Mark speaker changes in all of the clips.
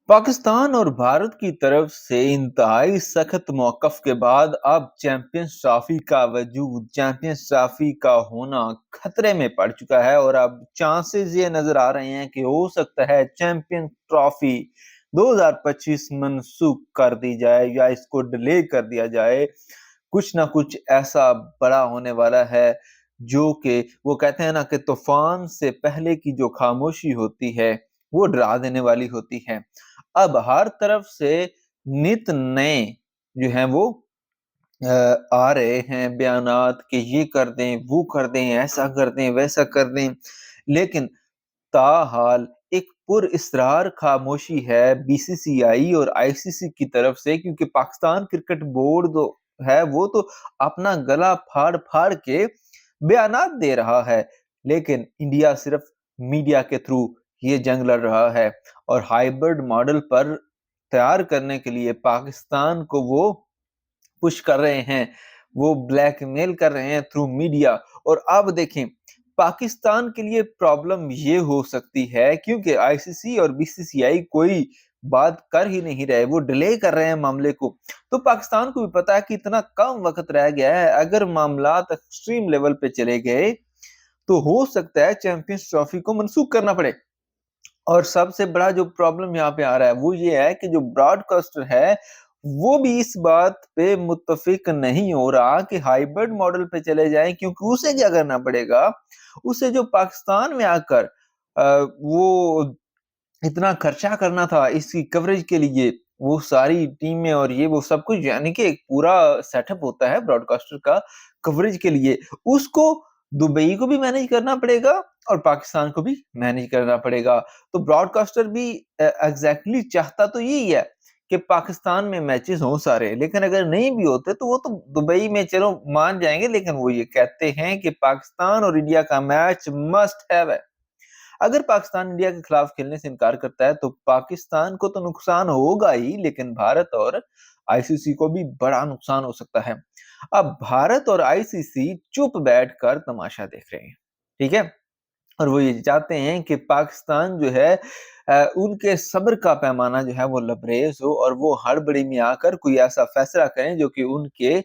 Speaker 1: पाकिस्तान और भारत की तरफ से इंतहाई सख्त मौक़िफ़ के बाद अब चैंपियंस ट्रॉफी का वजूद, चैंपियंस ट्रॉफी का होना खतरे में पड़ चुका है और अब चांसेस ये नज़र आ रहे हैं कि हो सकता है चैंपियंस ट्रॉफी 2025 मनसूख कर दी जाए या इसको डिले कर दिया जाए। कुछ ना कुछ ऐसा बड़ा होने वाला है जो कि वो कहते हैं ना कि तूफान से पहले की जो खामोशी होती है वो डरा देने वाली होती है। अब हर तरफ से नित नए जो हैं वो आ रहे हैं बयानात कि ये कर दें, वो कर दें, ऐसा कर दें, वैसा कर दें। लेकिन ताहाल एक पुरइस्रार खामोशी है बीसीसीआई और आईसीसी की तरफ से, क्योंकि पाकिस्तान क्रिकेट बोर्ड जो है वो तो अपना गला फाड़-फाड़ के बयानात दे रहा है, लेकिन इंडिया सिर्फ मीडिया के थ्रू ये जंग लड़ रहा है और हाइब्रिड मॉडल पर तैयार करने के लिए पाकिस्तान को वो पुश कर रहे हैं, वो ब्लैकमेल कर रहे हैं थ्रू मीडिया। और अब देखें, पाकिस्तान के लिए प्रॉब्लम ये हो सकती है क्योंकि आईसीसी और बीसीसीआई कोई बात कर ही नहीं रहे, वो डिले कर रहे हैं मामले को। तो पाकिस्तान को भी पता है कि इतना कम वक्त रह गया है, अगर मामलात एक्सट्रीम लेवल पे चले गए तो हो सकता है चैंपियंस ट्रॉफी को मनसूख करना पड़े। और सबसे बड़ा जो प्रॉब्लम यहाँ पे आ रहा है वो ये है कि जो ब्रॉडकास्टर है वो भी इस बात पे मुत्तफिक नहीं हो रहा कि हाइब्रिड मॉडल पे चले जाएं, क्योंकि उसे क्या करना पड़ेगा। उसे जो पाकिस्तान में आकर वो इतना खर्चा करना था इसकी कवरेज के लिए, वो सारी टीमें और ये वो सब कुछ, यानी कि एक पूरा सेटअप होता है ब्रॉडकास्टर का कवरेज के लिए, उसको दुबई को भी मैनेज करना पड़ेगा और पाकिस्तान को भी मैनेज करना पड़ेगा। तो ब्रॉडकास्टर भी एग्जैक्टली चाहता तो यही है कि पाकिस्तान में मैचेस हों सारे, लेकिन अगर नहीं भी होते तो वो तो दुबई में चलो मान जाएंगे, लेकिन वो ये कहते हैं कि पाकिस्तान और इंडिया का मैच मस्ट हैव है। अगर पाकिस्तान इंडिया के खिलाफ खेलने से इनकार करता है तो पाकिस्तान को तो नुकसान होगा ही, लेकिन भारत और आईसीसी को भी बड़ा नुकसान हो सकता है। अब भारत और आईसीसी चुप बैठकर तमाशा देख रहे हैं, ठीक है, और वो ये चाहते हैं कि पाकिस्तान जो है उनके सब्र का पैमाना जो है वो लबरेज हो और वो हड़बड़ी में आकर कोई ऐसा फैसला करें जो कि उनके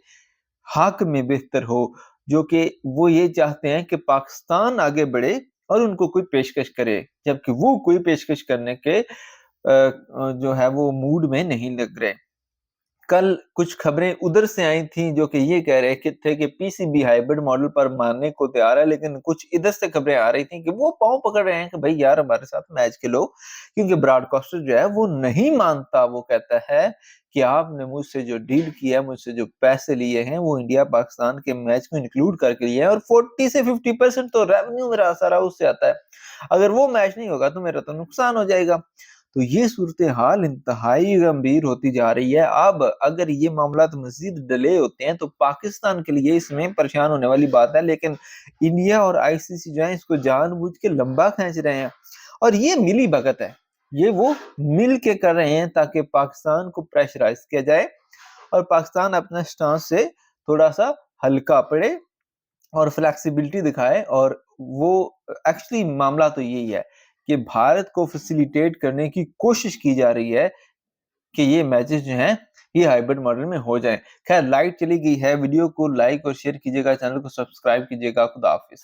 Speaker 1: हक में बेहतर हो, जो कि वो ये चाहते हैं कि पाकिस्तान आगे बढ़े और उनको कोई पेशकश करे, जबकि वो कोई पेशकश करने के जो है वो मूड में नहीं लग रहे। कल कुछ खबरें उधर से आई थी जो कि ये कह रहे थे कि पीसीबी हाइब्रिड मॉडल पर मानने को तैयार है, लेकिन कुछ इधर से खबरें आ रही थी कि वो पाँव पकड़ रहे हैं कि भाई यार हमारे साथ मैच खेलो, क्योंकि ब्रॉडकास्टर जो है वो नहीं मानता। वो कहता है कि आपने मुझसे जो डील किया है, मुझसे जो पैसे लिए हैं, वो इंडिया पाकिस्तान के मैच को इंक्लूड करके लिए हैं और 40 से 50% तो रेवेन्यू मेरा सारा उससे आता है। अगर वो मैच नहीं होगा तो मेरा तो नुकसान हो जाएगा। तो ये सूरत-ए-हाल इंतहाई गंभीर होती जा रही है। अब अगर ये मामलात मज़ीद डिले होते हैं तो पाकिस्तान के लिए इसमें परेशान होने वाली बात है, लेकिन इंडिया और आईसीसी जो है इसको जानबूझ के लंबा खींच रहे हैं और ये मिली-भगत है। ये वो मिल के कर रहे हैं ताकि पाकिस्तान को प्रेशराइज़ किया जाए और पाकिस्तान अपने स्टांस से थोड़ा-सा हल्का पड़े और फ्लेक्सिबिलिटी दिखाए। और वो एक्चुअली मामला तो यही है कि भारत को फैसिलिटेट करने की कोशिश की जा रही है कि ये मैचेस जो हैं ये हाइब्रिड मॉडल में हो जाएं। खैर लाइट चली गई है, वीडियो को लाइक और शेयर कीजिएगा, चैनल को सब्सक्राइब कीजिएगा। खुदा हाफिज।